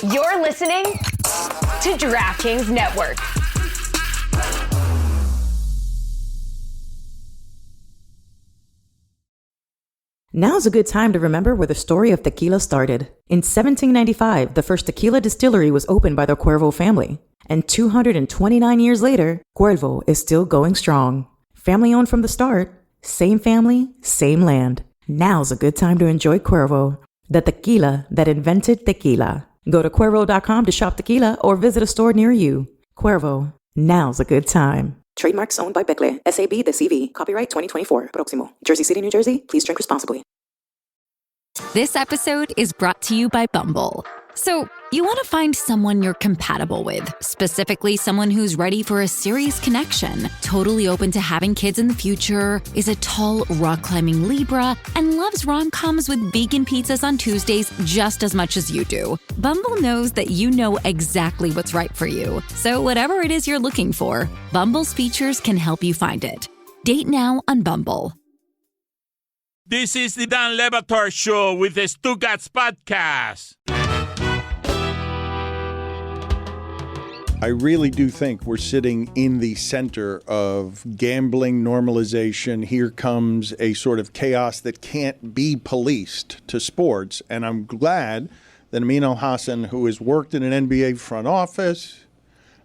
You're listening to DraftKings Network. Now's a good time to remember where the story of tequila started. In 1795, the first tequila distillery was opened by the Cuervo family. And 229 years later, Cuervo is still going strong. Family owned from the start, same family, same land. Now's a good time to enjoy Cuervo, the tequila that invented tequila. Go to Cuervo.com to shop tequila or visit a store near you. Cuervo, now's a good time. Trademarks owned by Becle, SAB the CV. Copyright 2024. Proximo. Jersey City, New Jersey. Please drink responsibly. This episode is brought to you by Bumble. So, you want to find someone you're compatible with, specifically someone who's ready for a serious connection, totally open to having kids in the future, is a tall, rock-climbing Libra, and loves rom-coms with vegan pizzas on Tuesdays just as much as you do. Bumble knows that you know exactly what's right for you. So whatever it is you're looking for, Bumble's features can help you find it. Date now on Bumble. This is the Dan Batard Show with the Stugotz podcast. I really do think we're sitting in the center of gambling normalization. Here comes a sort of chaos that can't be policed to sports. And I'm glad that Amin Al-Hassan, who has worked in an NBA front office.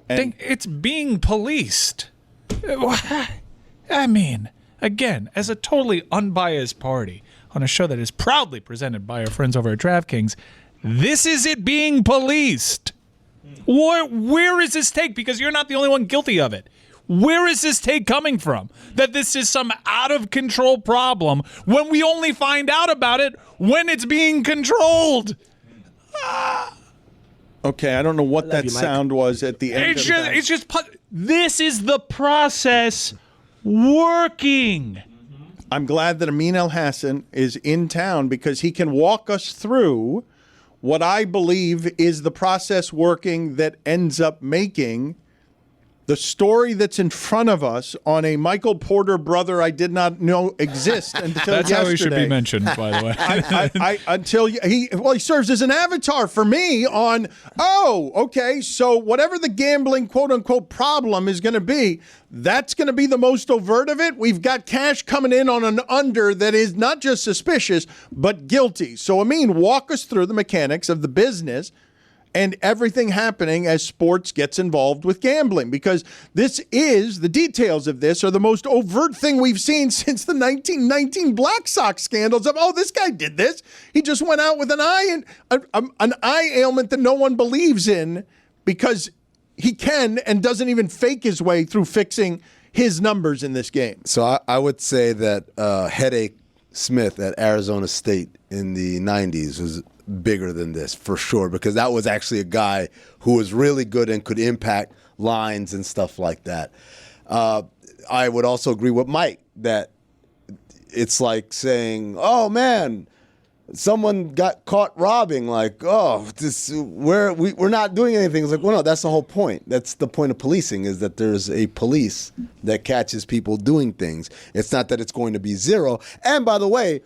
And it's being policed. I mean, again, as a totally unbiased party on a show that is proudly presented by our friends over at DraftKings, this is it being policed. Where is this take? Because you're not the only one guilty of it. Where is this take coming from? That this is some out-of-control problem when we only find out about it when it's being controlled. Okay, I don't know what that sound was at the end. This is the process working. I'm glad that Amin Al-Hassan is in town because he can walk us through what I believe is the process working that ends up making the story that's in front of us on a Michael Porter brother I did not know exist until That's yesterday. How he should be mentioned, by the way. He serves as an avatar for me on, so whatever the gambling quote-unquote problem is going to be, that's going to be the most overt of it. We've got cash coming in on an under that is not just suspicious, but guilty. So, Amin, walk us through the mechanics of the business and everything happening as sports gets involved with gambling, because the details of this are the most overt thing we've seen since the 1919 Black Sox scandals of, this guy did this. He just went out with an eye ailment that no one believes in because he can and doesn't even fake his way through fixing his numbers in this game. So I would say that Headache Smith at Arizona State in the 90s was bigger than this for sure, because that was actually a guy who was really good and could impact lines and stuff like that. I would also agree with Mike that it's like saying, oh man, someone got caught robbing, we're not doing anything. It's like, well, no, that's the whole point. That's the point of policing, is that there's a police that catches people doing things. It's not that it's going to be zero. And by the way,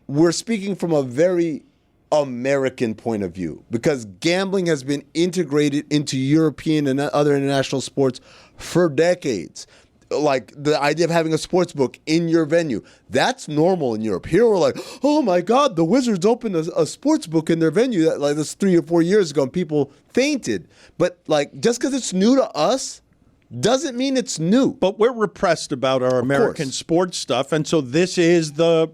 we're speaking from a very American point of view, because gambling has been integrated into European and other international sports for decades. Like the idea of having a sports book in your venue, that's normal in Europe. Here we're like, oh my God, the Wizards opened a sports book in their venue that's 3 or 4 years ago, and people fainted. But just because it's new to us doesn't mean it's new. But we're repressed about our American sports stuff, and so this is the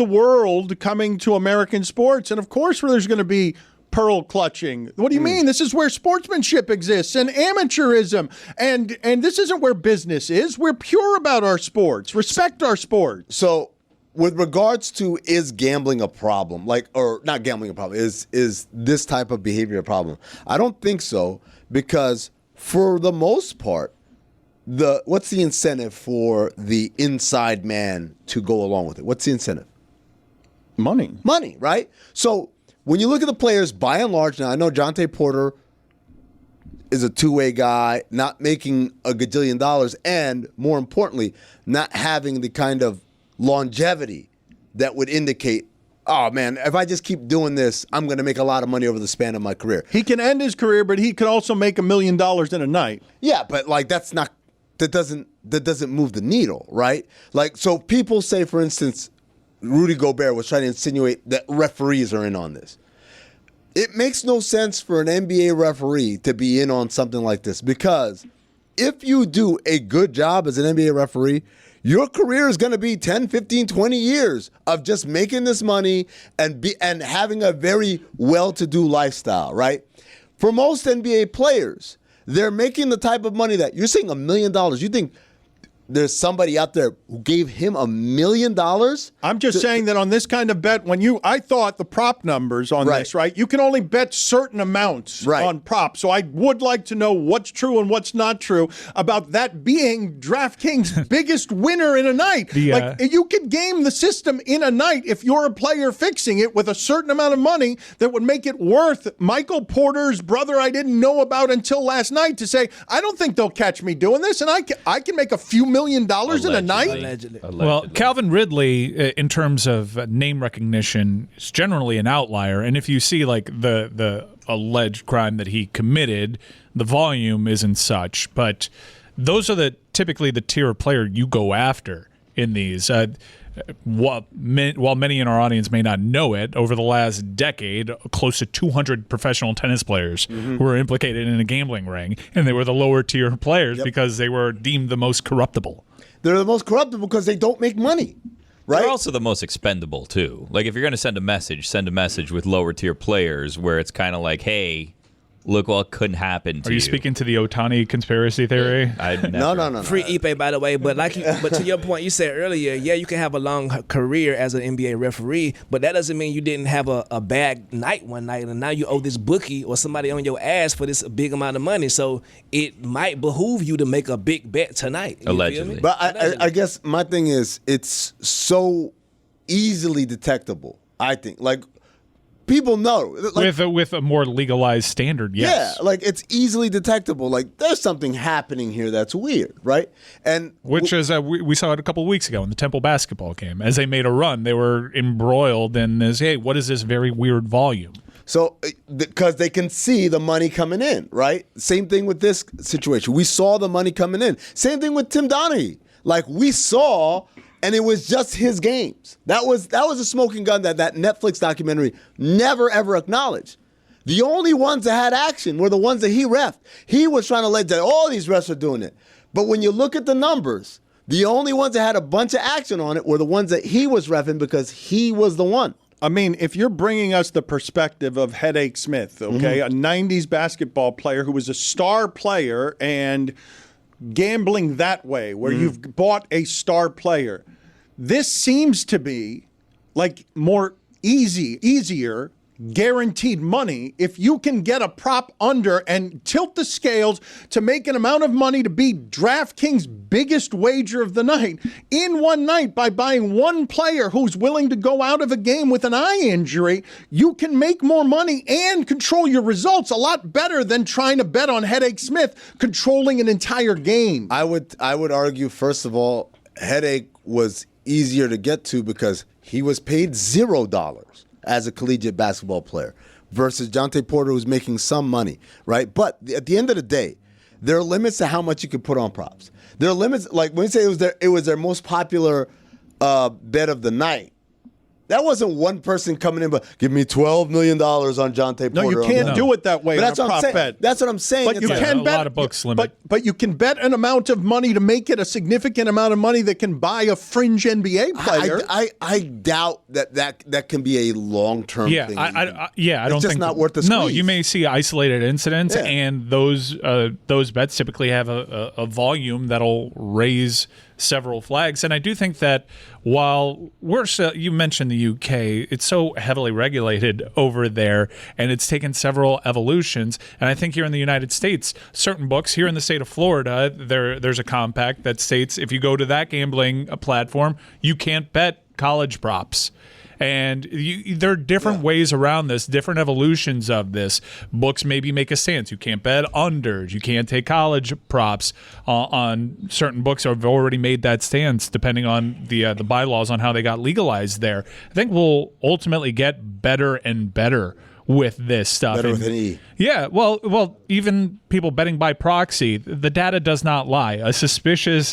world coming to American sports, and of course there's going to be pearl clutching. What do you mean? This is where sportsmanship exists and amateurism, and this isn't where business is. We're pure about our sports. Respect our sports. So, with regards to, is gambling a problem? Or not gambling a problem? Is this type of behavior a problem? I don't think so, because for the most part, what's the incentive for the inside man to go along with it? What's the incentive? Money, right? So when you look at the players, by and large, now I know Jonte Porter is a two-way guy, not making a gajillion dollars, and more importantly, not having the kind of longevity that would indicate oh man, if I just keep doing this, I'm going to make a lot of money over the span of my career. He can end his career, but he could also make $1 million in a night. Yeah, but like that doesn't move the needle, right? Like, so people say, for instance, Rudy Gobert was trying to insinuate that referees are in on this. It makes no sense for an NBA referee to be in on something like this, because if you do a good job as an NBA referee, your career is going to be 10, 15, 20 years of just making this money and having a very well-to-do lifestyle, right? For most NBA players, they're making the type of money that you're saying $1 million. You think there's somebody out there who gave him $1 million? I'm just saying that on this kind of bet, I thought the prop numbers on this, right? You can only bet certain amounts on props. So I would like to know what's true and what's not true about that being DraftKings' biggest winner in a night. Like, you could game the system in a night if you're a player fixing it with a certain amount of money that would make it worth Michael Porter's brother I didn't know about until last night to say, I don't think they'll catch me doing this, and I can make a few $1 million in a night? Allegedly. Well, Calvin Ridley, in terms of name recognition, is generally an outlier. And if you see like the alleged crime that he committed, the volume isn't such. But those are typically the tier of player you go after in these. While many in our audience may not know it, over the last decade, close to 200 professional tennis players were implicated in a gambling ring, and they were the lower tier players because they were deemed the most corruptible. They're the most corruptible because they don't make money, right? They're also the most expendable, too. Like, if you're going to send a message with lower tier players where it's kind of like, hey, look what couldn't happen to you. Are you speaking to the Otani conspiracy theory? No. Free Ipe, by the way. But but to your point, you said earlier, you can have a long career as an NBA referee, but that doesn't mean you didn't have a bad night one night, and now you owe this bookie or somebody on your ass for this big amount of money. So it might behoove you to make a big bet tonight. Allegedly. But I guess my thing is, it's so easily detectable, I think. Like, people know. Like, with a more legalized standard, yes. Yeah, like it's easily detectable. Like there's something happening here that's weird, right? And which is we saw it a couple of weeks ago in the Temple basketball game. As they made a run, they were embroiled in this. Hey, what is this very weird volume? So because they can see the money coming in, right? Same thing with this situation. We saw the money coming in. Same thing with Tim Donaghy. Like we saw. And it was just his games. That was a smoking gun that Netflix documentary never, ever acknowledged. The only ones that had action were the ones that he reffed. He was trying to let that all these refs are doing it. But when you look at the numbers, the only ones that had a bunch of action on it were the ones that he was reffing because he was the one. I mean, if you're bringing us the perspective of Headache Smith, okay, a 90s basketball player who was a star player and gambling that way, where you've bought a star player, this seems to be like more easier guaranteed money if you can get a prop under and tilt the scales to make an amount of money to be DraftKings' biggest wager of the night in one night by buying one player who's willing to go out of a game with an eye injury. You can make more money and control your results a lot better than trying to bet on Headache Smith controlling an entire game. I would argue, first of all, Headache was easier to get to because he was paid $0 as a collegiate basketball player versus Jontay Porter, who's making some money, right? But at the end of the day, there are limits to how much you can put on props. There are limits, like when you say it was their most popular bet of the night, that wasn't one person coming in, but give me $12 million on Jontay Porter. No, you can't do it that way on a prop bet. That's what I'm saying. But you can bet, a lot of books limit. But you can bet an amount of money to make it a significant amount of money that can buy a fringe NBA player. I doubt that can be a long-term thing. I don't it's just think not worth the squeeze. No, you may see isolated incidents, and those bets typically have a volume that'll raise several flags. And I do think that while you mentioned the UK, it's so heavily regulated over there, and it's taken several evolutions. And I think here in the United States, certain books here in the state of Florida, there's a compact that states if you go to that gambling platform, you can't bet college props. And there are different ways around this, different evolutions of this. Books maybe make a stance. You can't bet unders. You can't take college props on certain books that have already made that stance, depending on the bylaws on how they got legalized there. I think we'll ultimately get better and better with this stuff. Better with an E. Yeah, well, even people betting by proxy, the data does not lie. A suspicious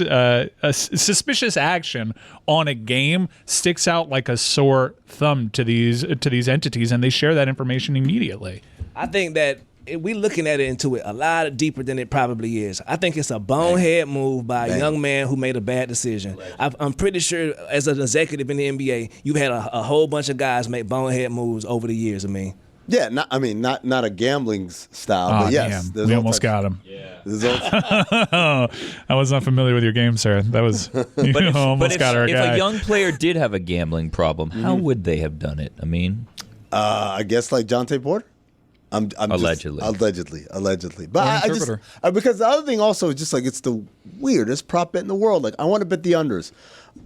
action on a game sticks out like a sore thumb to these entities, and they share that information immediately. I think that we looking at it into it a lot deeper than it probably is. I think it's a bonehead move by a young man who made a bad decision. I'm pretty sure as an executive in the NBA, you've had a whole bunch of guys make bonehead moves over the years. Yeah, not a gambling style, but yes. We almost got him. Yeah. I was not familiar with your game, sir. That was almost got our guy. If a young player did have a gambling problem, how would they have done it? I mean, I guess like Jonte Porter. I'm allegedly. Allegedly. But I just because the other thing also is just like it's the weirdest prop bet in the world. Like I want to bet the unders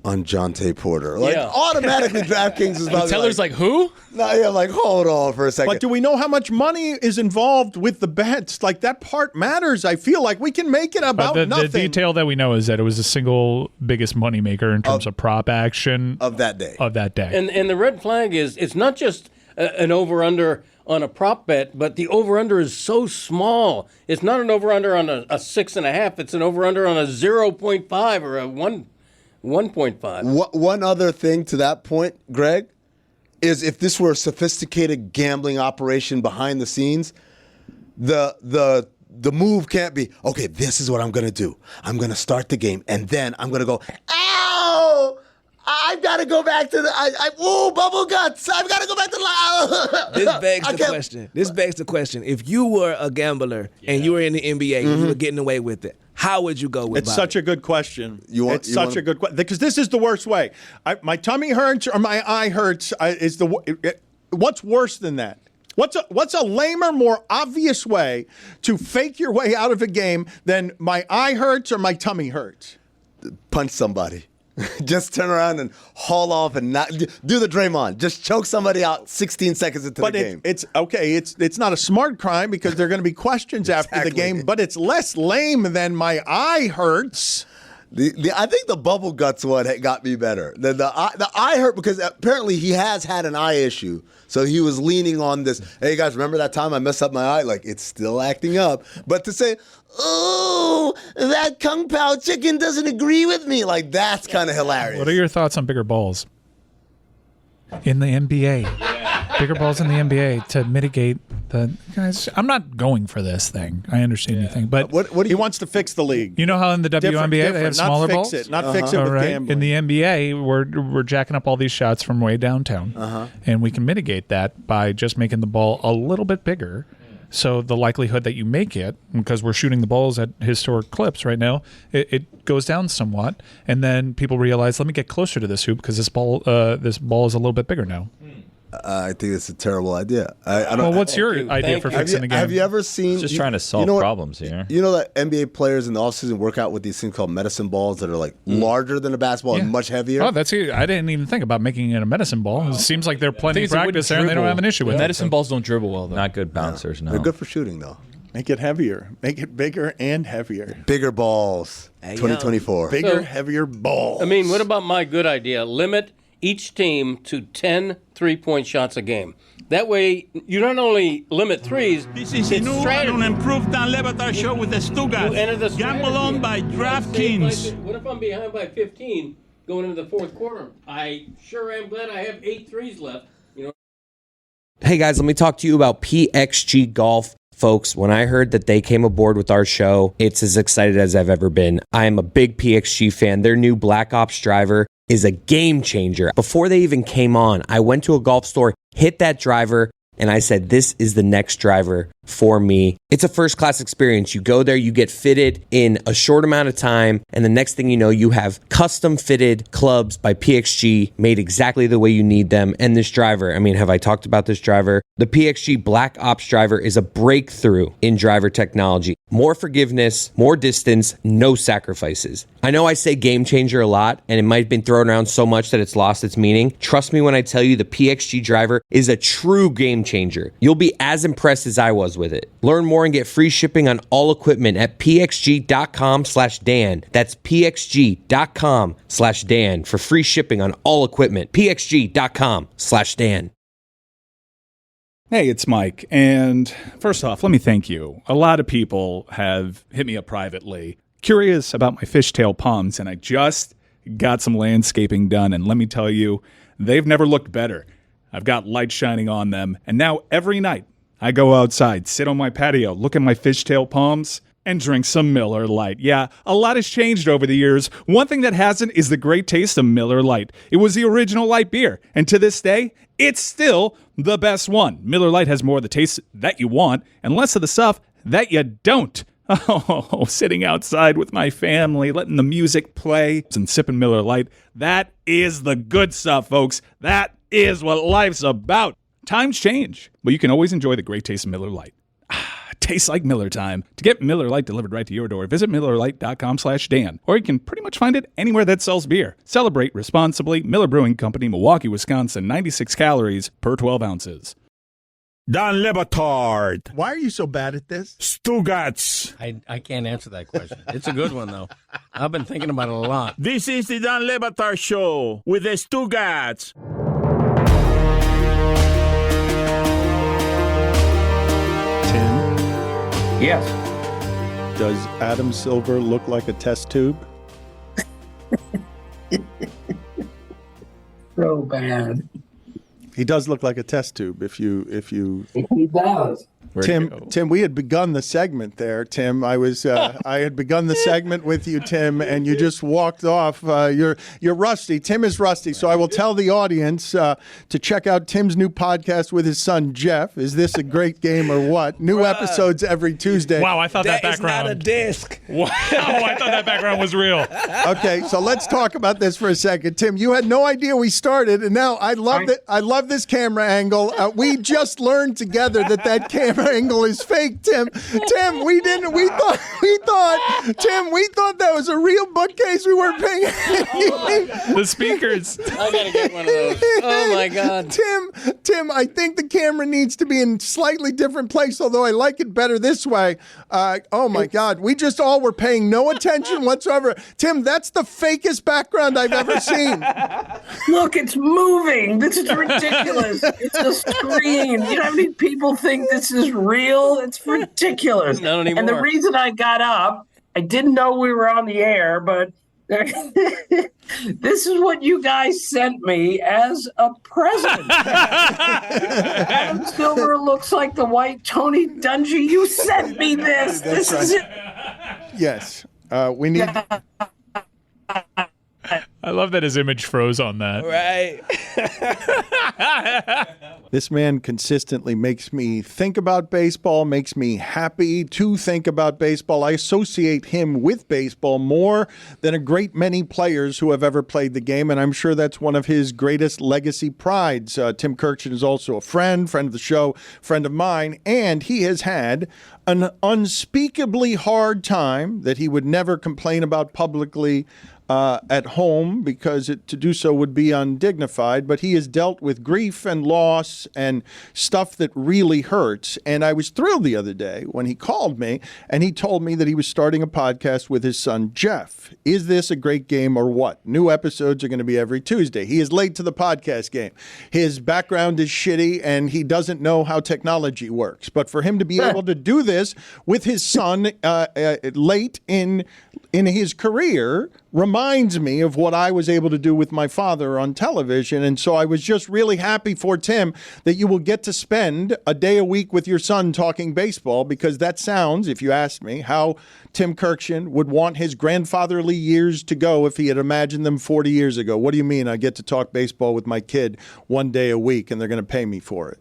on Jonte Porter. Like automatically DraftKings is about the teller's like who? No, yeah, like hold on for a second. But do we know how much money is involved with the bets? Like that part matters. I feel like we can make it about nothing. The detail that we know is that it was the single biggest moneymaker in terms of prop action of that day. And the red flag is it's not just an over-under on a prop bet, but the over-under is so small. It's not an over-under on a 6.5. It's an over-under on a 0.5 or a 1.5. One other thing to that point, Greg, is if this were a sophisticated gambling operation behind the scenes, the move can't be, okay, this is what I'm going to do. I'm going to start the game, and then I'm going to go, ow! I've got to go back to bubble guts. I've got to go back to This begs the question. If you were a gambler and you were in the NBA and you were getting away with it, how would you go with it? It's such a good question. It's such a good question. Because this is the worst way. My tummy hurts or my eye hurts what's worse than that? What's a lamer, more obvious way to fake your way out of a game than my eye hurts or my tummy hurts? Punch somebody. Just turn around and haul off and not do the Draymond. Just choke somebody out 16 seconds into the game. It's okay. It's not a smart crime because there are going to be questions after the game, but it's less lame than my eye hurts. I think the bubble guts one got me better. The eye hurt because apparently he has had an eye issue. So he was leaning on this, hey guys, remember that time I messed up my eye? Like, it's still acting up. But to say, oh, that Kung Pao chicken doesn't agree with me, like that's kind of hilarious. What are your thoughts on bigger balls in the NBA? Bigger balls in the NBA to mitigate the guys. I'm not going for this thing. I understand anything, but what he wants to fix the league. You know how in the WNBA they have smaller balls? Not fix it with gambling. In the NBA, we're jacking up all these shots from way downtown, and we can mitigate that by just making the ball a little bit bigger. So the likelihood that you make it, because we're shooting the balls at historic clips right now, it goes down somewhat, and then people realize, let me get closer to this hoop because this ball is a little bit bigger now. I think it's a terrible idea. What's your idea for fixing the game? Have you ever seen... Just trying to solve problems here. You know that NBA players in the offseason work out with these things called medicine balls that are like larger than a basketball and much heavier? Oh, I didn't even think about making it a medicine ball. It seems like they're plenty of practice there and they don't have an issue with it. Medicine balls don't dribble well, though. Not good bouncers, no. They're good for shooting, though. Make it heavier. Make it bigger and heavier. Bigger balls. 2024. Bigger, heavier balls. I mean, what about my good idea? Limit each team to 10 three-point shots a game. That way, you not only limit threes, This is a new and improved Dan Le Batard show with the Stugotz. Gamble on by DraftKings. What if I'm behind by 15 going into the fourth quarter? I sure am glad I have 8 threes left. Hey guys, let me talk to you about PXG Golf. Folks, when I heard that they came aboard with our show, it's as excited as I've ever been. I am a big PXG fan. Their new Black Ops driver is a game changer. Before they even came on, I went to a golf store, hit that driver, and I said, this is the next driver for me. It's a first-class experience. You go there, you get fitted in a short amount of time, and the next thing you know, you have custom-fitted clubs by PXG made exactly the way you need them. And this driver, I mean, have I talked about this driver? The PXG Black Ops driver is a breakthrough in driver technology. More forgiveness, more distance, no sacrifices. I know I say game changer a lot, and it might have been thrown around so much that it's lost its meaning. Trust me when I tell you the PXG driver is a true game changer. You'll be as impressed as I was with it. Learn more and get free shipping on all equipment at pxg.com/Dan. That's pxg.com/Dan for free shipping on all equipment. pxg.com/Dan. Hey, it's Mike, and first off, let me thank you. A lot of people have hit me up privately, curious about my fishtail ponds, and I just got some landscaping done, and let me tell you, they've never looked better. I've got light shining on them, and now every night I go outside, sit on my patio, look at my fishtail palms, and drink some Miller Lite. Yeah, a lot has changed over the years. One thing that hasn't is the great taste of Miller Lite. It was the original light beer, and to this day, it's still the best one. Miller Lite has more of the taste that you want and less of the stuff that you don't. Oh, sitting outside with my family, letting the music play and sipping Miller Lite. That is the good stuff, folks. That is what life's about. Times change, but you can always enjoy the great taste of Miller Lite. Tastes like Miller time. To get Miller Lite delivered right to your door, visit MillerLite.com/Dan, or you can pretty much find it anywhere that sells beer. Celebrate responsibly. Miller Brewing Company, Milwaukee, Wisconsin. 96 calories per 12 ounces. Dan Le Batard. Why are you so bad at this? Stugotz. I can't answer that question. It's a good one, though. I've been thinking about it a lot. This is the Dan Le Batard Show with the Stugotz. Tim, Yes. does Adam Silver look like a test tube? So bad. He does look like a test tube if you He does. Tim, we had begun the segment there. Tim, I had begun the segment with you, Tim, and you just walked off. You're rusty. Tim is rusty, so I will tell the audience to check out Tim's new podcast with his son Jeff. Is this a great game or what? New episodes every Tuesday. Wow, I thought that That is background. not a disc. Wow, I thought that background was real. Okay, so let's talk about this for a second. Tim, you had no idea we started, and now I love this camera angle. We just learned together that camera angle is fake, Tim. Tim, we thought that was a real bookcase. We weren't paying attention. The speakers. I gotta get one of those. Oh my God. Tim, I think the camera needs to be in a slightly different place, although I like it better this way. Oh my God. We just all were paying no attention whatsoever. Tim, that's the fakest background I've ever seen. Look, it's moving. This is ridiculous. It's a screen. You know how many people think this is real? It's ridiculous. Not anymore. And the reason I got up, I didn't know we were on the air, but this is what you guys sent me as a present. Adam Silver looks like the white Tony Dungy. You sent me this. This is it. Yes. We need... I love that his image froze on that. Right. This man consistently makes me think about baseball, makes me happy to think about baseball. I associate him with baseball more than a great many players who have ever played the game, and I'm sure that's one of his greatest legacy prides. Tim Kirchin is also a friend of the show, friend of mine, and he has had an unspeakably hard time that he would never complain about publicly at home, because to do so would be undignified, but he has dealt with grief and loss and stuff that really hurts. And I was thrilled the other day when he called me and he told me that he was starting a podcast with his son Jeff. Is this a great game or what? New episodes are going to be every Tuesday. He is late to the podcast game. His background is shitty and he doesn't know how technology works. But for him to be able to do this with his son late in his career reminds me of what I was able to do with my father on television. And so I was just really happy for Tim that you will get to spend a day a week with your son talking baseball, because that sounds, if you ask me, how Tim Kirchin would want his grandfatherly years to go if he had imagined them 40 years ago. What do you mean I get to talk baseball with my kid one day a week and they're going to pay me for it?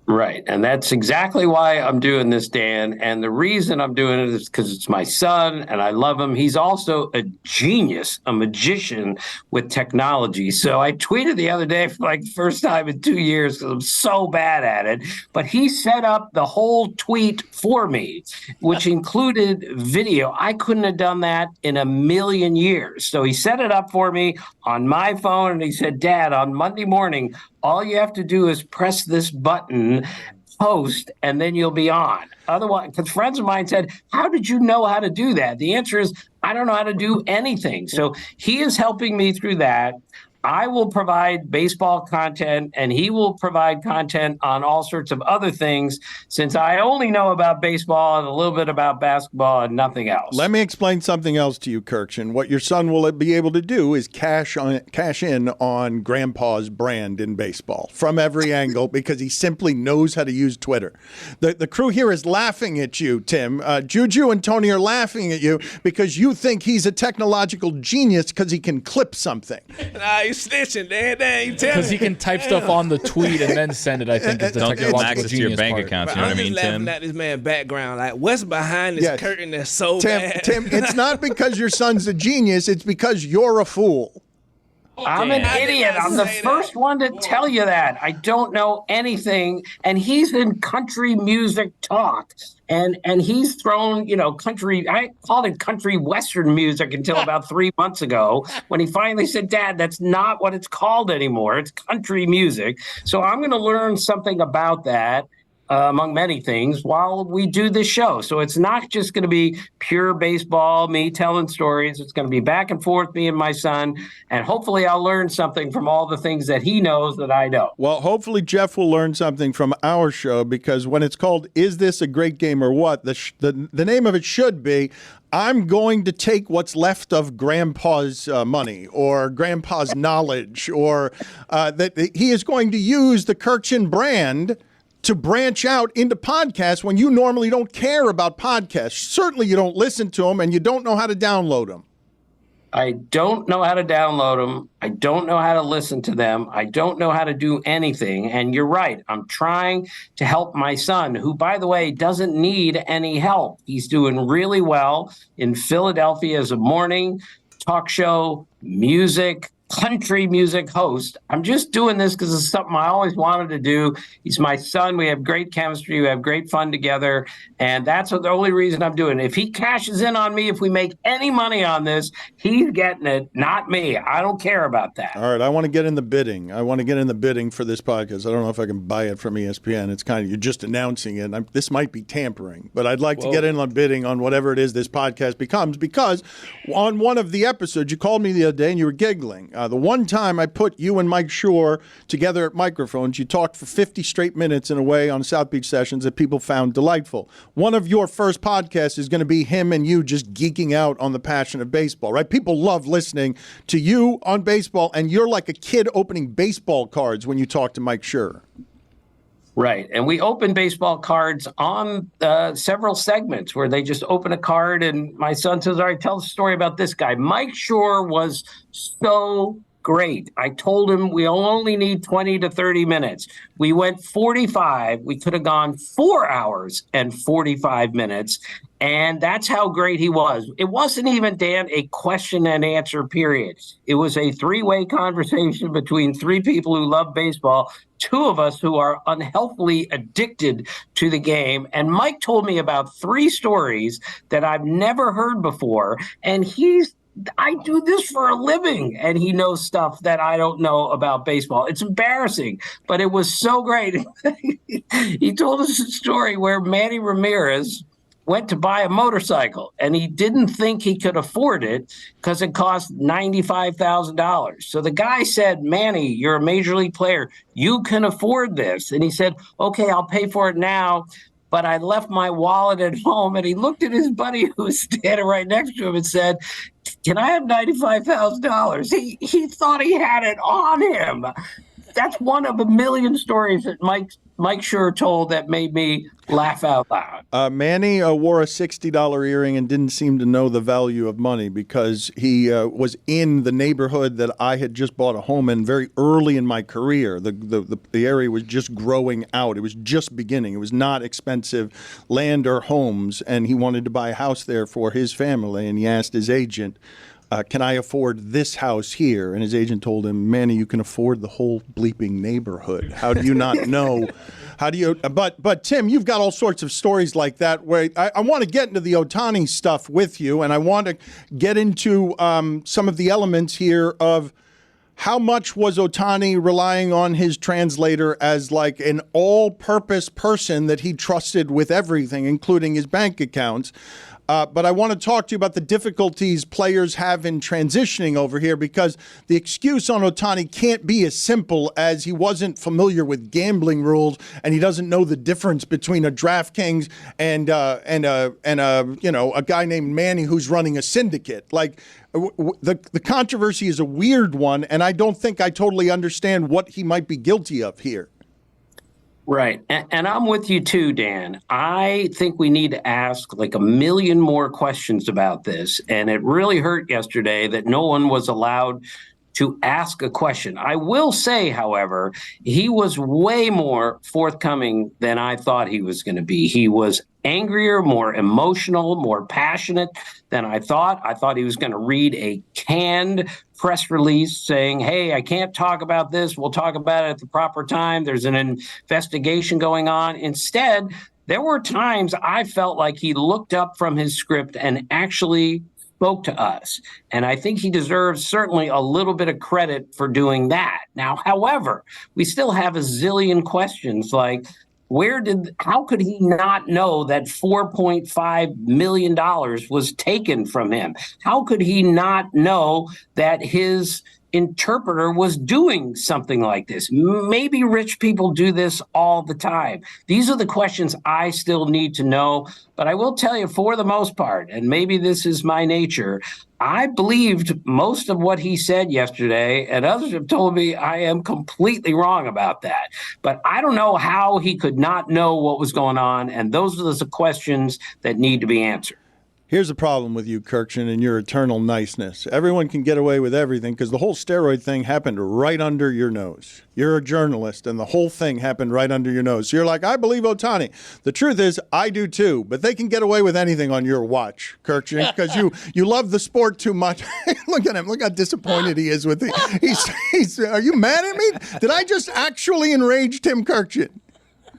Right. And that's exactly why I'm doing this, Dan. And the reason I'm doing it is because it's my son and I love him. He's also a genius, a magician with technology. So I tweeted the other day for like the first time in 2 years because I'm so bad at it. But he set up the whole tweet for me, which included video. I couldn't have done that in a million years. So he set it up for me on my phone and he said, Dad, on Monday morning, all you have to do is press this button, post, and then you'll be on. Otherwise, because friends of mine said, how did you know how to do that? The answer is, I don't know how to do anything. So he is helping me through that. I will provide baseball content and he will provide content on all sorts of other things since I only know about baseball and a little bit about basketball and nothing else. Let me explain something else to you, Kirkshin. What your son will be able to do is cash in on Grandpa's brand in baseball from every angle because he simply knows how to use Twitter. The crew here is laughing at you, Tim. Juju and Tony are laughing at you because you think he's a technological genius because he can clip something. Nah, you snitching, Dan. You tell me. Because he can type stuff on the tweet and then send it, I think, is the Don't give him technological access to your genius bank part. accounts, you know what I mean, I'm just laughing Tim? at this man's background. Like, what's behind this curtain that's so bad? Tim, it's not because your son's a genius. It's because you're a fool. I'm an idiot. I'm the first one to tell you that. I don't know anything. And he's in country music talk. And he's thrown, country, I called it country western music until about 3 months ago when he finally said, Dad, that's not what it's called anymore. It's country music. So I'm going to learn something about that. Among many things, while we do this show. So it's not just going to be pure baseball, me telling stories. It's going to be back and forth, me and my son. And hopefully I'll learn something from all the things that he knows that I don't. Well, hopefully Jeff will learn something from our show because when it's called Is This a Great Game or What, the name of it should be I'm going to take what's left of Grandpa's money or Grandpa's knowledge or that he is going to use the Kirkshin brand to branch out into podcasts when you normally don't care about podcasts. Certainly you don't listen to them and you don't know how to download them. I don't know how to download them. I don't know how to listen to them. I don't know how to do anything. And you're right. I'm trying to help my son, who, by the way, doesn't need any help. He's doing really well in Philadelphia as a morning talk show, country music host. I'm just doing this because it's something I always wanted to do. He's my son. We have great chemistry. We have great fun together. And that's the only reason I'm doing it. If he cashes in on me, if we make any money on this, he's getting it, not me. I don't care about that. All right. I want to get in the bidding. For this podcast. I don't know if I can buy it from ESPN. It's kind of, you're just announcing it. This might be tampering, but I'd like to get in on bidding on whatever it is this podcast becomes because on one of the episodes, you called me the other day and you were giggling. The one time I put you and Mike Shore together at microphones, you talked for 50 straight minutes in a way on South Beach Sessions that people found delightful. One of your first podcasts is going to be him and you just geeking out on the passion of baseball, right? People love listening to you on baseball, and you're like a kid opening baseball cards when you talk to Mike Shore. Right. And we open baseball cards on several segments where they just open a card and my son says, all right, tell the story about this guy. Mike Shore was so great. I told him we'll only need 20 to 30 minutes. We went 45. We could have gone 4 hours and 45 minutes. And that's how great he was. It wasn't even, Dan, a question and answer period. It was a three-way conversation between three people who love baseball, two of us who are unhealthily addicted to the game. And Mike told me about 3 stories that I've never heard before. And I do this for a living, and he knows stuff that I don't know about baseball. It's embarrassing, but it was so great. He told us a story where Manny Ramirez went to buy a motorcycle, and he didn't think he could afford it because it cost $95,000. So the guy said, Manny, you're a major league player. You can afford this. And he said, okay, I'll pay for it now. But I left my wallet at home. And he looked at his buddy who was standing right next to him and said, can I have $95,000? He thought he had it on him. That's one of a million stories that Mike Mike Schur told that made me laugh out loud? Manny wore a $60 earring and didn't seem to know the value of money because he was in the neighborhood that I had just bought a home in very early in my career. The area was just growing out. It was just beginning. It was not expensive land or homes, and he wanted to buy a house there for his family, and he asked his agent, can I afford this house here? And his agent told him, Manny, you can afford the whole bleeping neighborhood. How do you not know? How do you? But Tim, you've got all sorts of stories like that where I want to get into the Ohtani stuff with you, and I want to get into some of the elements here of how much was Ohtani relying on his translator as like an all-purpose person that he trusted with everything, including his bank accounts. But I want to talk to you about the difficulties players have in transitioning over here, because the excuse on Ohtani can't be as simple as he wasn't familiar with gambling rules and he doesn't know the difference between a DraftKings and a guy named Manny who's running a syndicate. Like the controversy is a weird one, and I don't think I totally understand what he might be guilty of here. Right. And I'm with you too, Dan. I think we need to ask like a million more questions about this. And it really hurt yesterday that no one was allowed to ask a question. I will say, however, he was way more forthcoming than I thought he was going to be. He was angrier, more emotional, more passionate than I thought. I thought he was going to read a canned press release saying, hey, I can't talk about this. We'll talk about it at the proper time. There's an investigation going on. Instead, there were times I felt like he looked up from his script and actually spoke to us. And I think he deserves certainly a little bit of credit for doing that. Now, however, we still have a zillion questions like, how could he not know that $4.5 million was taken from him? How could he not know that his interpreter was doing something like this? Maybe rich people do this all the time. These are the questions I still need to know. But I will tell you, for the most part, and maybe this is my nature, I believed most of what he said yesterday, and others have told me I am completely wrong about that. But I don't know how he could not know what was going on, and those are the questions that need to be answered. Here's the problem with you, Kirkshin, and your eternal niceness. Everyone can get away with everything because the whole steroid thing happened right under your nose. You're a journalist, and the whole thing happened right under your nose. So you're like, I believe Ohtani. The truth is, I do too, but they can get away with anything on your watch, Kirkshin, because you love the sport too much. Look at him. Look how disappointed he is with it. He's. Are you mad at me? Did I just actually enrage Tim Kirkshin?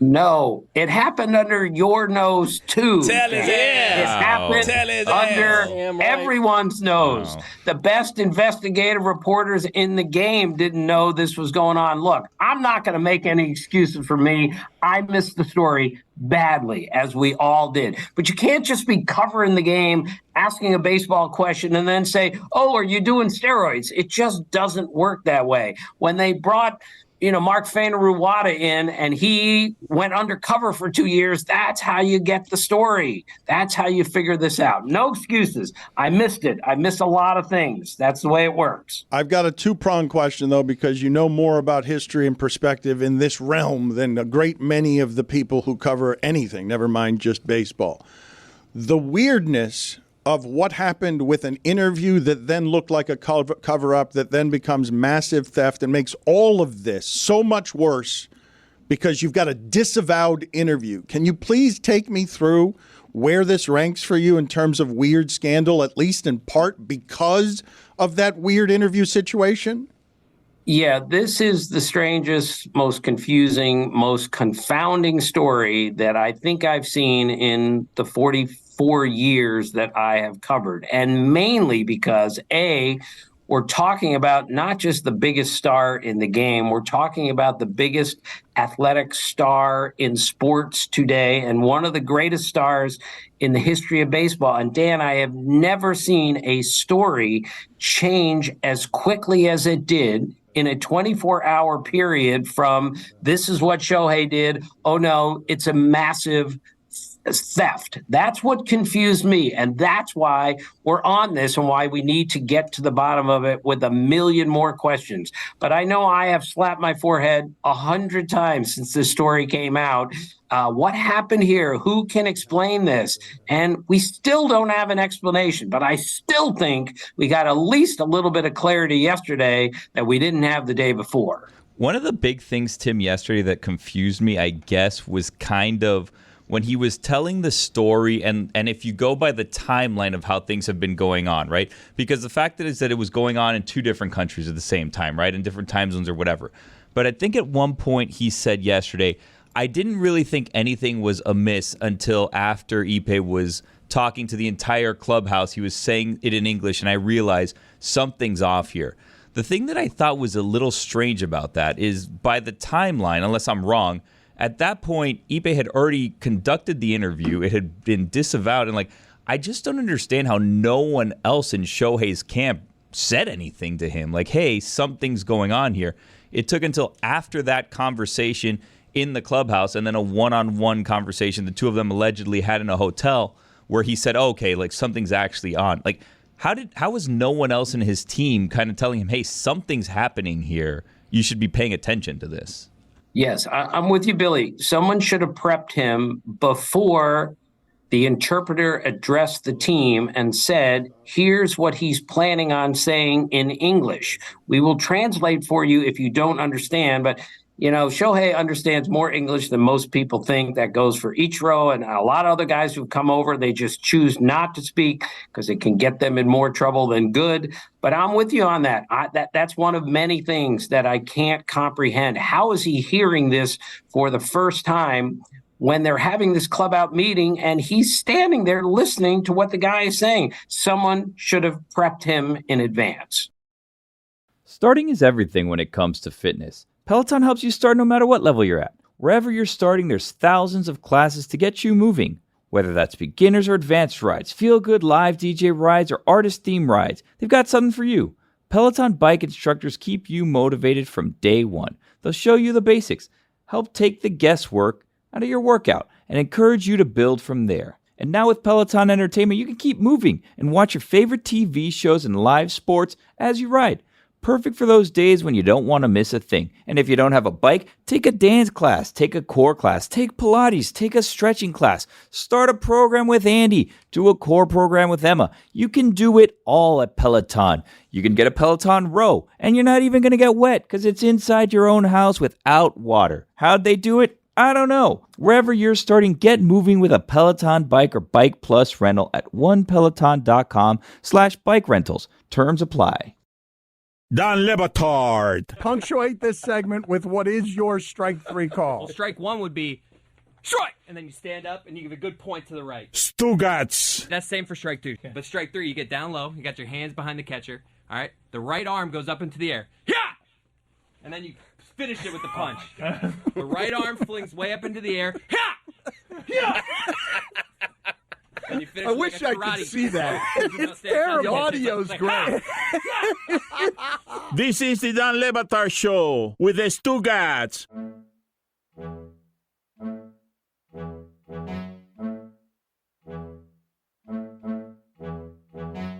No, it happened under your nose too. Tell his ass. It happened under everyone's nose. Wow. The best investigative reporters in the game didn't know this was going on. Look, I'm not going to make any excuses for me. I missed the story badly, as we all did. But you can't just be covering the game, asking a baseball question, and then say, oh, are you doing steroids? It just doesn't work that way. When they brought Mark Fainaru-Wada in, and he went undercover for 2 years. That's how you get the story. That's how you figure this out. No excuses. I missed it. I missed a lot of things. That's the way it works. I've got a two-pronged question, though, because you know more about history and perspective in this realm than a great many of the people who cover anything, never mind just baseball. The weirdness of what happened with an interview that then looked like a cover-up that then becomes massive theft and makes all of this so much worse because you've got a disavowed interview. Can you please take me through where this ranks for you in terms of weird scandal, at least in part because of that weird interview situation? Yeah, this is the strangest, most confusing, most confounding story that I think I've seen in the 44 years that I have covered. And mainly because, A, we're talking about not just the biggest star in the game, we're talking about the biggest athletic star in sports today and one of the greatest stars in the history of baseball. And Dan, I have never seen a story change as quickly as it did in a 24-hour period from this is what Shohei did, oh no, it's a massive theft. That's what confused me. And that's why we're on this and why we need to get to the bottom of it with a million more questions. But I know I have slapped my forehead 100 times since this story came out. What happened here? Who can explain this? And we still don't have an explanation, but I still think we got at least a little bit of clarity yesterday that we didn't have the day before. One of the big things, Tim, yesterday that confused me, I guess, was kind of when he was telling the story, and if you go by the timeline of how things have been going on, right? Because the fact that is that it was going on in two different countries at the same time, right? In different time zones or whatever. But I think at one point he said yesterday, I didn't really think anything was amiss until after Ipe was talking to the entire clubhouse. He was saying it in English, and I realized something's off here. The thing that I thought was a little strange about that is by the timeline, unless I'm wrong, at that point, Ipe had already conducted the interview. It had been disavowed. And, I just don't understand how no one else in Shohei's camp said anything to him. Hey, something's going on here. It took until after that conversation in the clubhouse and then a one-on-one conversation the two of them allegedly had in a hotel where he said, okay, something's actually on. How was no one else in his team kind of telling him, hey, something's happening here. You should be paying attention to this. Yes, I'm with you, Billy. Someone should have prepped him before the interpreter addressed the team and said, here's what he's planning on saying in English. We will translate for you if you don't understand, but Shohei understands more English than most people think. That goes for Ichiro and a lot of other guys who've come over. They just choose not to speak because it can get them in more trouble than good. But I'm with you on that. That's one of many things that I can't comprehend. How is he hearing this for the first time when they're having this club out meeting and he's standing there listening to what the guy is saying? Someone should have prepped him in advance. Starting is everything when it comes to fitness. Peloton helps you start no matter what level you're at. Wherever you're starting, there's thousands of classes to get you moving. Whether that's beginners or advanced rides, feel-good live DJ rides, or artist-themed rides, they've got something for you. Peloton bike instructors keep you motivated from day one. They'll show you the basics, help take the guesswork out of your workout, and encourage you to build from there. And now with Peloton Entertainment, you can keep moving and watch your favorite TV shows and live sports as you ride. Perfect for those days when you don't want to miss a thing. And if you don't have a bike, take a dance class, take a core class, take Pilates, take a stretching class, start a program with Andy, do a core program with Emma. You can do it all at Peloton. You can get a Peloton row, and you're not even going to get wet because it's inside your own house without water. How'd they do it? I don't know. Wherever you're starting, get moving with a Peloton bike or Bike Plus rental at onepeloton.com/bike rentals. Terms apply. Dan Le Batard. Punctuate this segment with what is your strike three call. Well, strike one would be strike, and then you stand up and you give a good point to the right. Stugotz. That's same for strike two. But strike three, you get down low, you got your hands behind the catcher. All right, the right arm goes up into the air. Yeah, and then you finish it with the punch. The right arm flings way up into the air. Yeah, yeah. I wish I could see that. It's terrible. The audio's great. This is the Dan Le Batard Show with the Stugotz.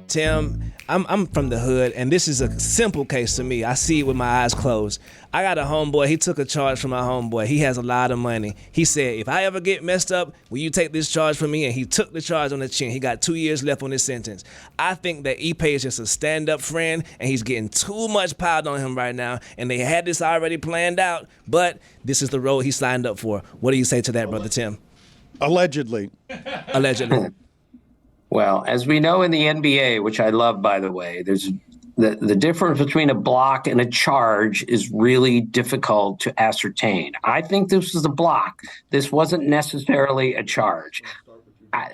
Tim, I'm from the hood, and this is a simple case to me. I see it with my eyes closed. I got a homeboy. He took a charge from my homeboy. He has a lot of money. He said, if I ever get messed up, will you take this charge from me? And he took the charge on the chin. He got 2 years left on his sentence. I think that Ipe is just a stand-up friend, and he's getting too much piled on him right now, and they had this already planned out, but this is the road he signed up for. What do you say to that, Brother Tim? Allegedly. Allegedly. Well, as we know in the NBA, which I love, by the way, there's the difference between a block and a charge is really difficult to ascertain. I think this was a block. This wasn't necessarily a charge.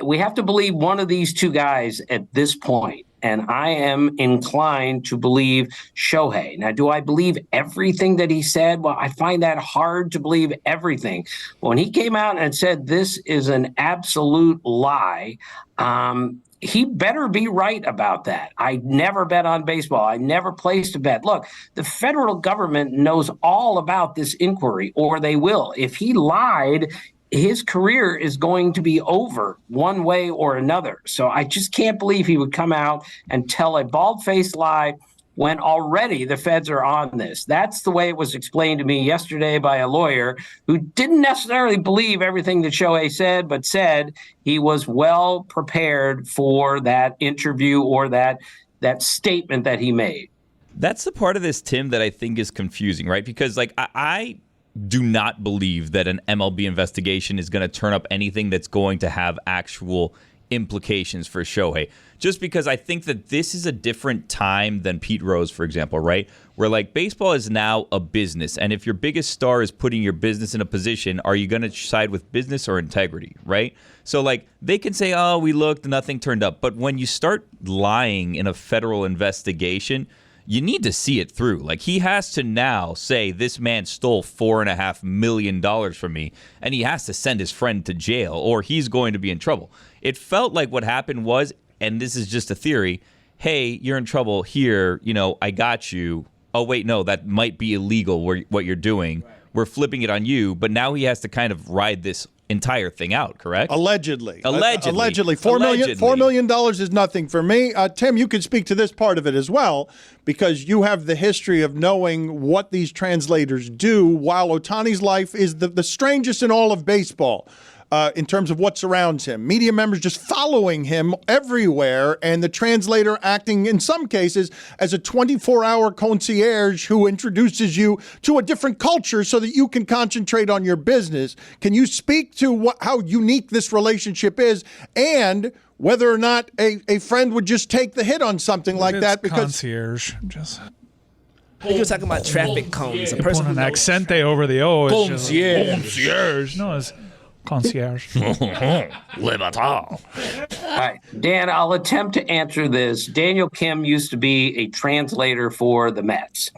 We have to believe one of these two guys at this point, and I am inclined to believe Shohei. Now, do I believe everything that he said? Well, I find that hard to believe everything. When he came out and said this is an absolute lie, he better be right about that. I never bet on baseball. I never placed a bet. Look, the federal government knows all about this inquiry, or they will. If he lied, his career is going to be over one way or another. So I just can't believe he would come out and tell a bald-faced lie when already the feds are on this. That's the way it was explained to me yesterday by a lawyer who didn't necessarily believe everything that Shohei said, but said he was well prepared for that interview or that statement that he made. That's the part of this, Tim, that I think is confusing, right? Because I do not believe that an MLB investigation is going to turn up anything that's going to have actual implications for Shohei. Just because I think that this is a different time than Pete Rose, for example, right? Where baseball is now a business. And if your biggest star is putting your business in a position, are you going to side with business or integrity, right? So they can say, oh, we looked, nothing turned up. But when you start lying in a federal investigation, you need to see it through. He has to now say this man stole $4.5 million from me, and he has to send his friend to jail, or he's going to be in trouble. It felt like what happened was, and this is just a theory, hey, you're in trouble here, I got you. Oh, wait, no, that might be illegal what you're doing. Right. We're flipping it on you, but now he has to kind of ride this entire thing out, correct? Allegedly. Allegedly. $4 million is nothing for me. Tim, you could speak to this part of it as well, because you have the history of knowing what these translators do, while Ohtani's life is the strangest in all of baseball. In terms of what surrounds him. Media members just following him everywhere, and the translator acting, in some cases, as a 24-hour concierge who introduces you to a different culture so that you can concentrate on your business. Can you speak to how unique this relationship is, and whether or not a friend would just take the hit on something like that? Because concierge, just... He was talking about traffic cones. A Put person an who knows accente over the O. It's concierge. Concierge. No, it's concierge. All right, Dan, I'll attempt to answer this. Daniel Kim used to be a translator for the Mets.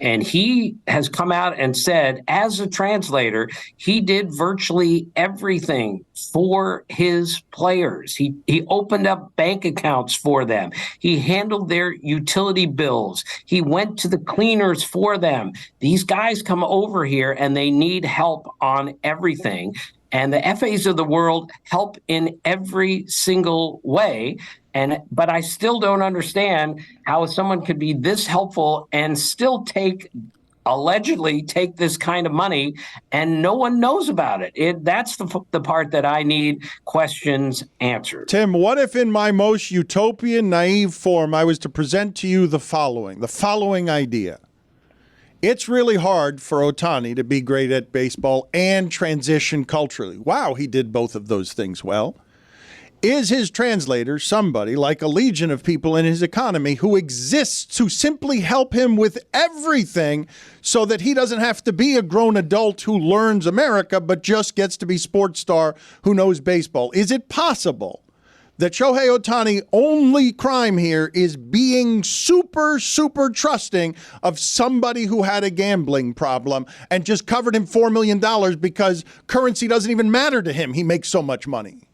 And he has come out and said, as a translator, he did virtually everything for his players. He opened up bank accounts for them. He handled their utility bills. He went to the cleaners for them. These guys come over here and they need help on everything. And the FAs of the world help in every single way. But I still don't understand how someone could be this helpful and still allegedly take this kind of money, and no one knows about it. That's the part that I need questions answered. Tim, what if in my most utopian, naive form, I was to present to you the following idea? It's really hard for Ohtani to be great at baseball and transition culturally. Wow, he did both of those things well. Is his translator somebody like a legion of people in his economy who exists to simply help him with everything so that he doesn't have to be a grown adult who learns America but just gets to be sports star who knows baseball? Is it possible that Shohei Ohtani only crime here is being super, super trusting of somebody who had a gambling problem and just covered him $4 million because currency doesn't even matter to him? He makes so much money.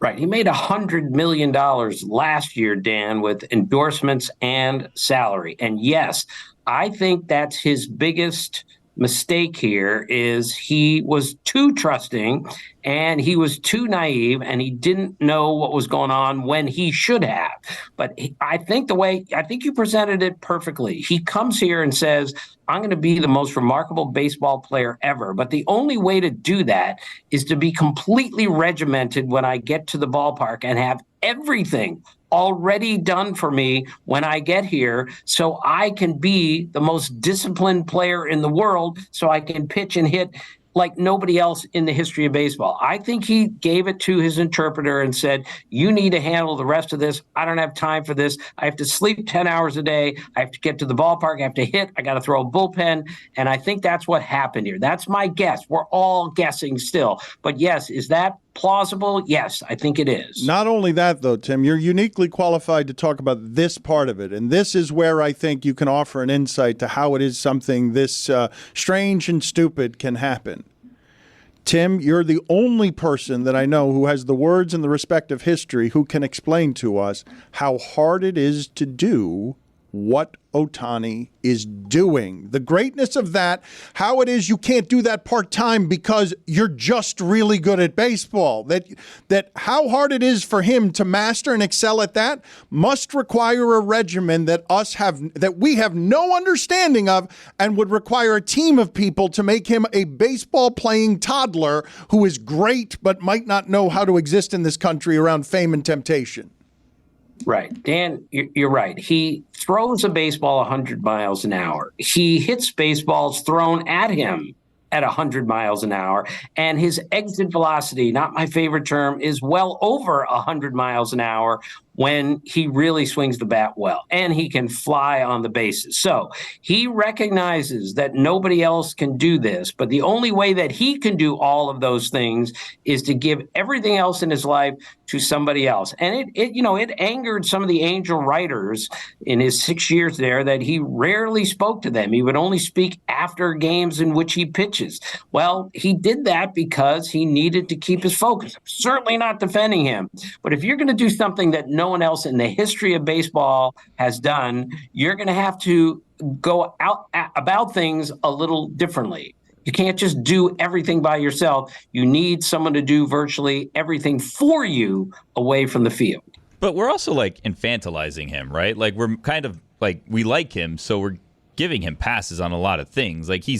Right. He made $100 million last year, Dan, with endorsements and salary. And yes, I think that's his biggest mistake here is he was too trusting and he was too naive and he didn't know what was going on when he should have. But I think you presented it perfectly. He comes here and says, I'm going to be the most remarkable baseball player ever. But the only way to do that is to be completely regimented when I get to the ballpark and have everything already done for me when I get here so I can be the most disciplined player in the world so I can pitch and hit like nobody else in the history of baseball. I think he gave it to his interpreter and said, you need to handle the rest of this. I don't have time for this. I have to sleep 10 hours a day. I have to get to the ballpark. I have to hit. I got to throw a bullpen. And I think that's what happened here. That's my guess. We're all guessing still. But yes, is that plausible? Yes, I think it is. Not only that, though, Tim, you're uniquely qualified to talk about this part of it. And this is where I think you can offer an insight to how it is something this strange and stupid can happen. Tim, you're the only person that I know who has the words and the respect of history who can explain to us how hard it is to do what Ohtani is doing. The greatness of that, how it is you can't do that part-time because you're just really good at baseball. That how hard it is for him to master and excel at that must require a regimen that we have no understanding of, and would require a team of people to make him a baseball-playing toddler who is great but might not know how to exist in this country around fame and temptation. Right. Dan, you're right. He throws a baseball 100 miles an hour. He hits baseballs thrown at him at 100 miles an hour. And his exit velocity, not my favorite term, is well over 100 miles an hour when he really swings the bat well, and he can fly on the bases. So he recognizes that nobody else can do this, but the only way that he can do all of those things is to give everything else in his life to somebody else. And it angered some of the Angel writers in his 6 years there that he rarely spoke to them. He would only speak after games in which he pitches. Well, he did that because he needed to keep his focus. I'm certainly not defending him, but if you're going to do something that no one else in the history of baseball has done, you're going to have to go out about things a little differently. You can't just do everything by yourself. You need someone to do virtually everything for you away from the field. But we're also like infantilizing him, right? Like we're kind of like, we like him, so we're giving him passes on a lot of things. Like he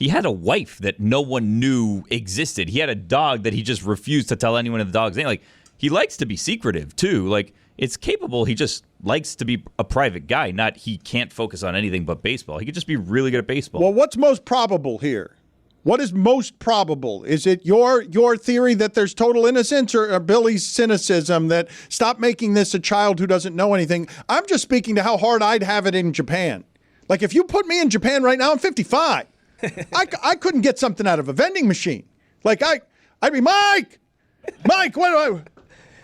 had a wife that no one knew existed. He had a dog that he just refused to tell anyone of the dog's name. Like he likes to be secretive too. Like it's capable. He just likes to be a private guy, not he can't focus on anything but baseball. He could just be really good at baseball. Well, what's most probable here? What is most probable? Is it your theory that there's total innocence, or Billy's cynicism that stop making this a child who doesn't know anything? I'm just speaking to how hard I'd have it in Japan. Like if you put me in Japan right now, I'm 55. I couldn't get something out of a vending machine. Like I'd be Mike, what do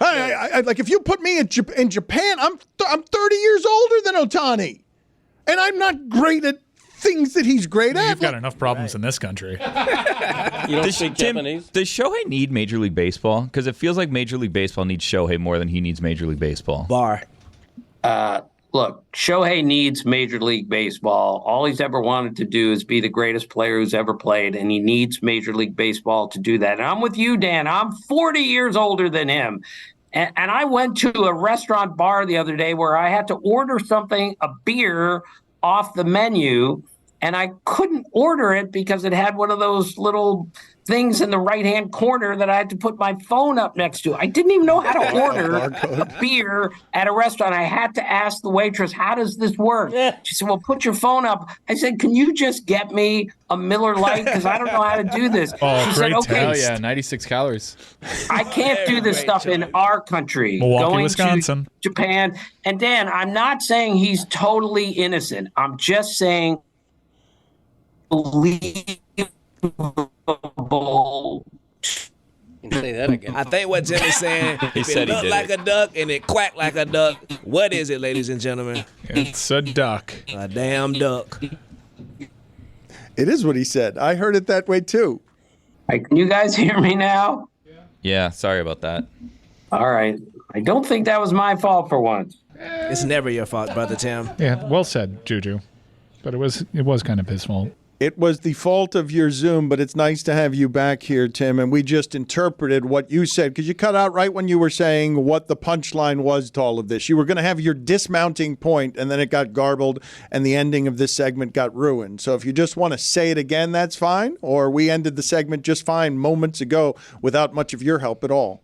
I like if you put me in Japan, I'm 30 years older than Ohtani, and I'm not great at things that he's great at. You've got enough problems in this country. You don't speak Japanese? Does Shohei need Major League Baseball? Because it feels like Major League Baseball needs Shohei more than he needs Major League Baseball. Bar. Look, Shohei needs Major League Baseball. All he's ever wanted to do is be the greatest player who's ever played, and he needs Major League Baseball to do that. And I'm with you, Dan. I'm 40 years older than him. And I went to a restaurant bar the other day where I had to order something, a beer, off the menu, and I couldn't order it because it had one of those little things in the right-hand corner that I had to put my phone up next to. I didn't even know how to order a beer at a restaurant. I had to ask the waitress, how does this work? She said, well, put your phone up. I said, can you just get me a Miller Lite? Because I don't know how to do this. Oh, she said, okay. Oh, yeah, 96 calories. I can't do this stuff in our country. Milwaukee, Going Wisconsin. to Japan. And Dan, I'm not saying he's totally innocent. I'm just saying believable. You can say that again. I think what Jim is saying, He if said it he looked did like it. a duck and it quacked like a duck, what is it, ladies and gentlemen? It's a duck. A damn duck. It is what he said. I heard it that way too. Can you guys hear me now? Yeah, sorry about that. All right. I don't think that was my fault for once. It's never your fault, Brother Tim. Yeah, well said, Juju. But it was kind of his fault. It was the fault of your Zoom, but it's nice to have you back here, Tim. And we just interpreted what you said, because you cut out right when you were saying what the punchline was to all of this. You were going to have your dismounting point, and then it got garbled, and the ending of this segment got ruined. So if you just want to say it again, that's fine. Or we ended the segment just fine moments ago without much of your help at all.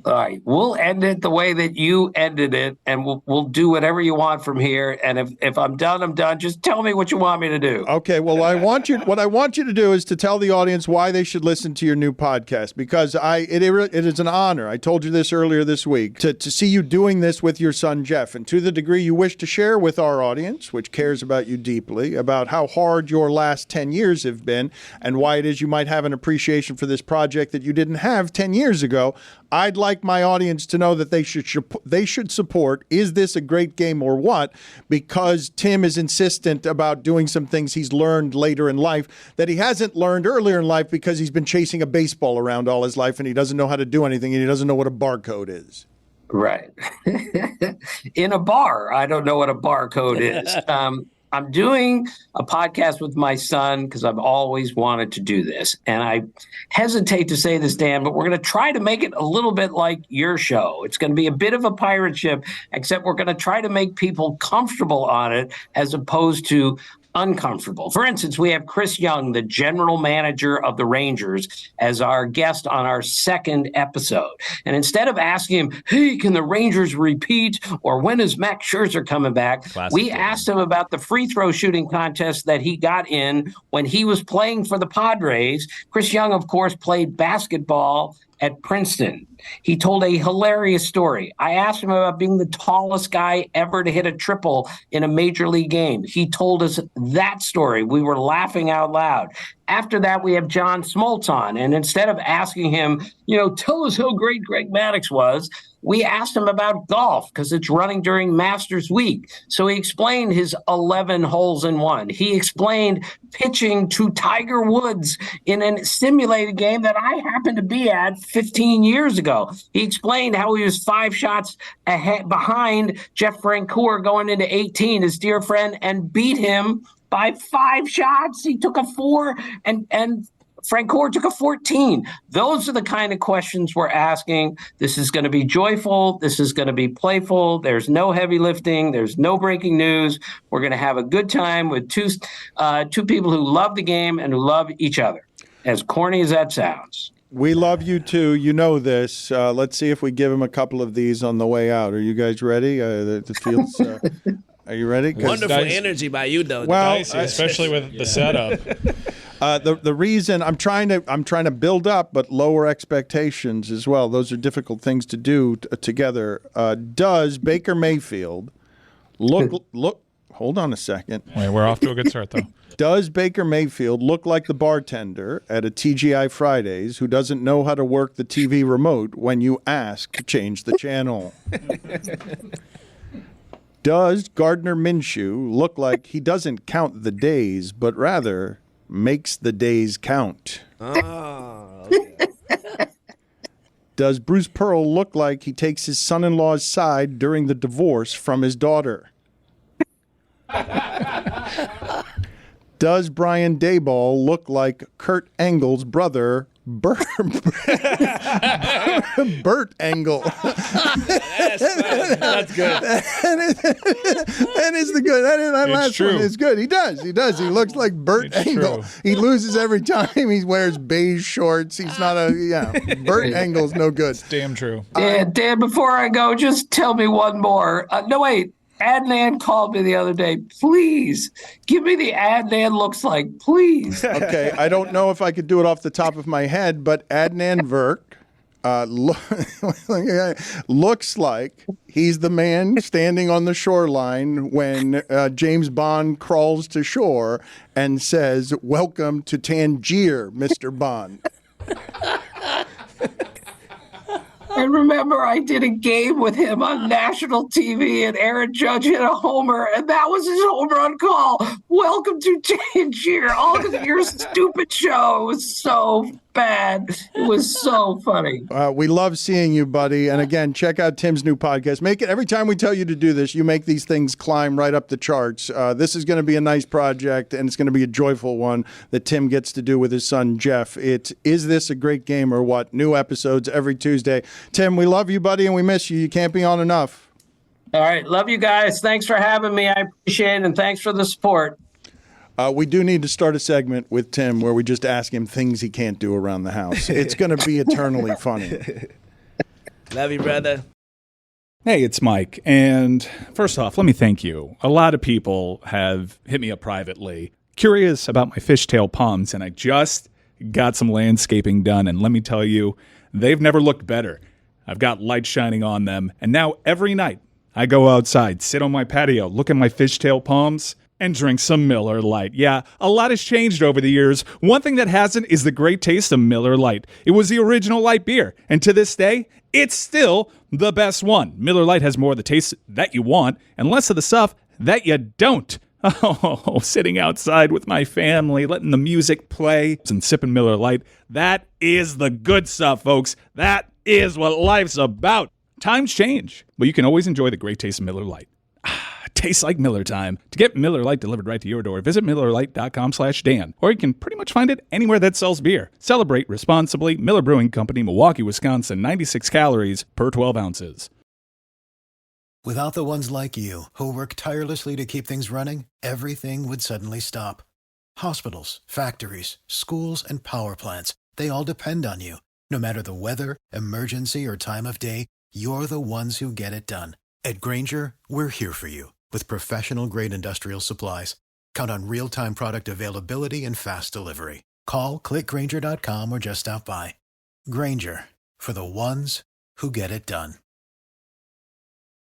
All right, we'll end it the way that you ended it, and we'll do whatever you want from here. And if I'm done, I'm done. Just tell me what you want me to do. Okay, well, what I want you to do is to tell the audience why they should listen to your new podcast, because it is an honor. I told you this earlier this week, to see you doing this with your son, Jeff. And to the degree you wish to share with our audience, which cares about you deeply, about how hard your last 10 years have been and why it is you might have an appreciation for this project that you didn't have 10 years ago, I'd like my audience to know that they should support Is This a Great Game or What? Because Tim is insistent about doing some things he's learned later in life that he hasn't learned earlier in life because he's been chasing a baseball around all his life and he doesn't know how to do anything and he doesn't know what a barcode is. Right. In a bar. I don't know what a barcode is. I'm doing a podcast with my son because I've always wanted to do this. And I hesitate to say this, Dan, but we're going to try to make it a little bit like your show. It's going to be a bit of a pirate ship, except we're going to try to make people comfortable on it as opposed to uncomfortable. For instance, we have Chris Young, the general manager of the Rangers, as our guest on our second episode. And instead of asking him, hey, can the Rangers repeat? Or when is Max Scherzer coming back? We asked him about the free throw shooting contest that he got in when he was playing for the Padres. Chris Young, of course, played basketball at Princeton. He told a hilarious story. I asked him about being the tallest guy ever to hit a triple in a major league game. He told us that story. We were laughing out loud. After that, we have John Smoltz on. And instead of asking him, tell us how great Greg Maddux was, we asked him about golf because it's running during Masters Week. So he explained his 11 holes in one. He explained pitching to Tiger Woods in a simulated game that I happened to be at 15 years ago. He explained how he was 5 shots ahead behind Jeff Francoeur going into 18, his dear friend, and beat him by 5 shots. He took a 4 and Francoeur took a 14. Those are the kind of questions we're asking. This is going to be joyful. This is going to be playful. There's no heavy lifting. There's no breaking news. We're going to have a good time with two people who love the game and who love each other, as corny as that sounds. We love you too. You know this. Let's see if we give him a couple of these on the way out. Are you guys ready? The field's... Are you ready? Wonderful energy by you, though. Well, especially with the setup. The reason I'm trying to build up, but lower expectations as well. Those are difficult things to do together. Does Baker Mayfield look? Hold on a second. Wait, we're off to a good start, though. Does Baker Mayfield look like the bartender at a TGI Fridays who doesn't know how to work the TV remote when you ask to change the channel? Does Gardner Minshew look like he doesn't count the days, but rather makes the days count? Oh, okay. Does Bruce Pearl look like he takes his son-in-law's side during the divorce from his daughter? Does Brian Daboll look like Kurt Angle's brother, Bert Angle? That's good. That is the good. That last true. one is good. He does. He looks like Bert Angle. True. He loses every time. He wears beige shorts. He's not Bert Angle's no good. It's damn true. Dan, before I go, just tell me one more. No, wait. Adnan called me the other day. Please give me the Adnan looks like, please. Okay, I don't know if I could do it off the top of my head, but Adnan Virk looks like he's the man standing on the shoreline when James Bond crawls to shore and says, "Welcome to Tangier, Mr. Bond." And remember, I did a game with him on national TV, and Aaron Judge hit a homer, and that was his home run call. Welcome to Tangier, all because of your stupid show. It was so bad. It was so funny. We love seeing you, buddy. And again, check out Tim's new podcast. Make it every time we tell you to do this, you make these things climb right up the charts. This is going to be a nice project, and it's going to be a joyful one that Tim gets to do with his son, Jeff. Is This a Great Game or What? New episodes every Tuesday. Tim, we love you, buddy, and we miss you. You can't be on enough. All right. Love you guys. Thanks for having me. I appreciate it, and thanks for the support. We do need to start a segment with Tim where we just ask him things he can't do around the house. It's going to be eternally funny. Love you, brother. Hey, it's Mike. And first off, let me thank you. A lot of people have hit me up privately, curious about my fishtail palms, and I just got some landscaping done. And let me tell you, they've never looked better. I've got light shining on them. And now every night I go outside, sit on my patio, look at my fishtail palms, and drink some Miller Lite. Yeah, a lot has changed over the years. One thing that hasn't is the great taste of Miller Lite. It was the original light beer, and to this day, it's still the best one. Miller Lite has more of the taste that you want and less of the stuff that you don't. Oh, sitting outside with my family, letting the music play and sipping Miller Lite. That is the good stuff, folks. That is what life's about. Times change, but you can always enjoy the great taste of Miller Lite. Tastes like Miller time. To get Miller Lite delivered right to your door, visit MillerLite.com/Dan, or you can pretty much find it anywhere that sells beer. Celebrate responsibly. Miller Brewing Company, Milwaukee, Wisconsin. 96 calories per 12 ounces. Without the ones like you, who work tirelessly to keep things running, everything would suddenly stop. Hospitals, factories, schools, and power plants, they all depend on you. No matter the weather, emergency, or time of day, you're the ones who get it done. At Grainger, we're here for you with professional-grade industrial supplies. Count on real-time product availability and fast delivery. Call, click Grainger.com, or just stop by. Grainger, for the ones who get it done.